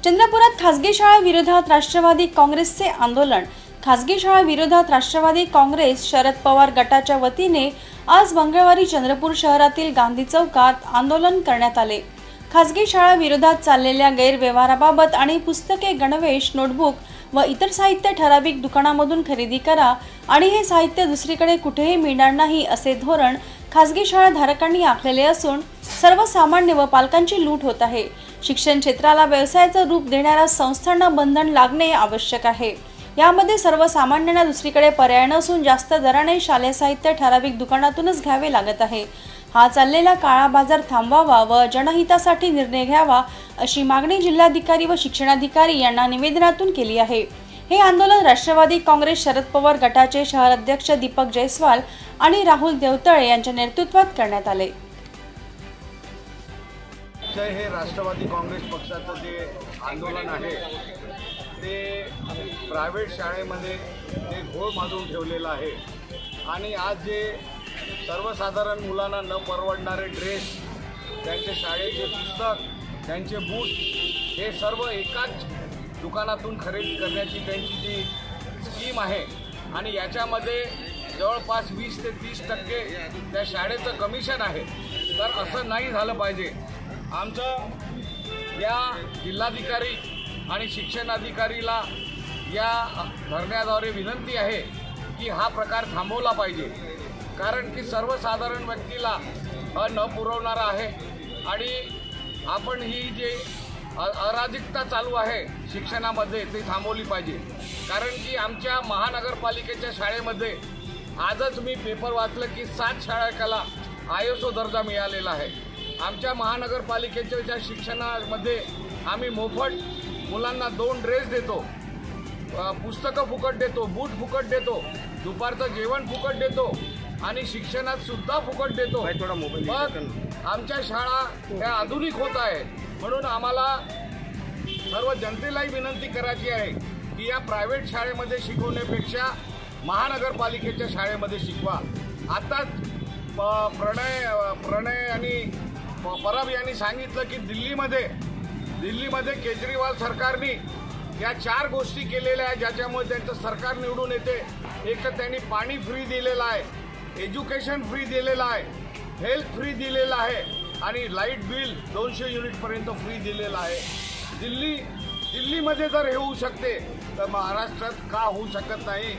चंद्रपुरात खासगी शाळा विरोधात राष्ट्रवादी काँग्रेसचे आंदोलन। खासगी शाळा विरोधात राष्ट्रवादी काँग्रेस शरद पवार गटाच्या वतीने आज मंगळवारी चंद्रपूर शहरातील गांधी चौकात आंदोलन करण्यात आले। खासगी शाळा विरोधात चाललेल्या गैरव्यवहाराबाबत आणि पुस्तके, गणवेश, नोटबुक व इतर साहित्य ठराविक दुकानामधून खरेदी करा आणि हे साहित्य दुसरीकडे कुठेही मिळणार नाही असे धोरण खासगी शाळा धारकांनी आखलेले असून सर्वसामान्य व पालकांची लूट होत आहे। शिक्षण क्षेत्राला व्यवसायाचे रूप देणाऱ्या संस्थांना बंधन लागणे आवश्यक आहे। यामध्ये सर्वसामान्यांना दुसरीकडे पर्याय नसून जास्त दराने शालेय साहित्य ठराविक दुकानातूनच घ्यावे लागत आहे। हा चाललेला काळा बाजार थांबवावा व जनहितासाठी निर्णय घ्यावा अशी मागणी जिल्हाधिकारी व शिक्षणाधिकारी यांना निवेदनातून केली आहे। हे आंदोलन राष्ट्रवादी काँग्रेस शरद पवार गटाचे शहर अध्यक्ष दीपक जयस्वाल आणि राहुल देवतळे यांच्या नेतृत्वात करण्यात आले। हे राष्ट्रवादी काँग्रेस पक्षाचं जे आंदोलन आहे ते प्रायव्हेट शाळेमध्ये ते घोळ माजून ठेवलेलं आहे आणि आज जे सर्वसाधारण मुलांना न परवडणारे ड्रेस, त्यांचे शाळेचे पुस्तक, त्यांचे बूट हे सर्व एकाच दुकानातून खरेदी करण्याची त्यांची जी स्कीम आहे आणि याच्यामध्ये जवळपास 20 ते 30% त्या शाळेचं कमिशन आहे। तर असं नाही झालं पाहिजे। आमचं या जिल्हाधिकारी आणि शिक्षणाधिकारीला या धरण्याद्वारे विनंती आहे की हा प्रकार थांबवला पाहिजे, कारण की सर्वसाधारण व्यक्तीला न पुरवणारा आहे आणि आपण ही जे अराजकता चालू आहे शिक्षणामध्ये ते थांबवली पाहिजे। कारण की आमच्या महानगरपालिकेच्या शाळेमध्ये आजच मी पेपर वाचलं की 7 शाळांना ISO दर्जा मिळालेला आहे। आमच्या महानगरपालिकेच्या शिक्षणामध्ये आम्ही मोफत मुलांना 2 ड्रेस देतो, पुस्तकं फुकट देतो, बूट फुकट देतो, दुपारचं जेवण फुकट देतो आणि शिक्षणात सुद्धा फुकट देतो। मग आमच्या शाळा ह्या आधुनिक होत आहेत, म्हणून आम्हाला सर्व जनतेलाही विनंती करायची आहे की या प्रायव्हेट शाळेमध्ये शिकवण्यापेक्षा महानगरपालिकेच्या शाळेमध्ये शिकवा। आताच प्रणय आणि परब यांनी सांगितलं की दिल्लीमध्ये केजरीवाल सरकारने या 4 गोष्टी केलेल्या आहेत ज्याच्यामुळे त्यांचं सरकार निवडून येते। एक तर त्यांनी पाणी फ्री दिलेलं आहे, एज्युकेशन फ्री दिलेलं आहे, हेल्थ फ्री दिलेलं आहे आणि लाईट बिल 200 युनिटपर्यंत फ्री दिलेलं आहे। दिल्लीमध्ये जर हे होऊ शकते तर महाराष्ट्रात का होऊ शकत नाही।